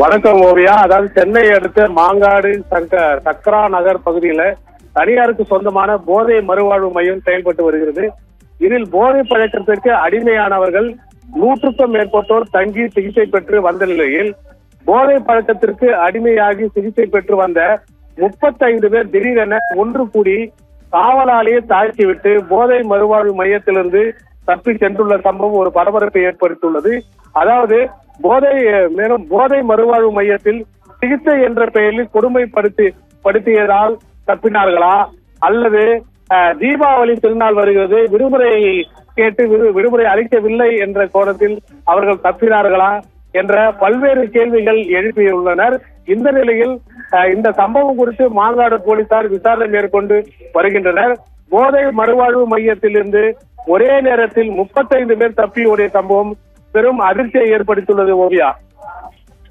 வணக்கம் ஓவியா. அதாவது சென்னை அடுத்த மாங்காடு சக்கரா நகர் பகுதியில தனியாருக்கு சொந்தமான போதை மறுவாழ்வு மையம் செயல்பட்டு வருகிறது. இதில் போதை பழக்கத்திற்கு அடிமையானவர்கள் 100க்கும் மேற்பட்டோர் தங்கி சிகிச்சை பெற்று வந்த நிலையில் போதை பழக்கத்திற்கு அடிமையாகி சிகிச்சை பெற்று வந்த 35 பேர் திடீரென ஒன்று கூடி காவலாளியை தாக்கிவிட்டு போதை மறுவாழ்வு மையத்திலிருந்து தப்பி சென்றுள்ள சம்பவம் ஒரு பரபரப்பை ஏற்படுத்தியுள்ளது. அதாவது போதை மறுவாழ்வு மையத்தில் சிகிச்சை என்ற பெயரில் கொடுமைப்படுத்தியதால் தப்பினார்களா, அல்லது தீபாவளி திருநாள் வருகிறது, விடுமுறை கேட்டு விடுமுறை அளிக்கவில்லை என்ற கோணத்தில் அவர்கள் தப்பினார்களா என்ற பல்வேறு கேள்விகள் எழுப்பியுள்ளனர். இந்த நிலையில் இந்த சம்பவம் குறித்து மாங்காடு போலீசார் விசாரணை மேற்கொண்டு வருகின்றனர். போதை மறுவாழ்வு மையத்தில் இருந்து ஒரே நேரத்தில் 35 பேர் தப்பியோடைய சம்பவம் பெரும் அதிர்ச்சியை ஏற்படுத்தியுள்ளது ஓவியா.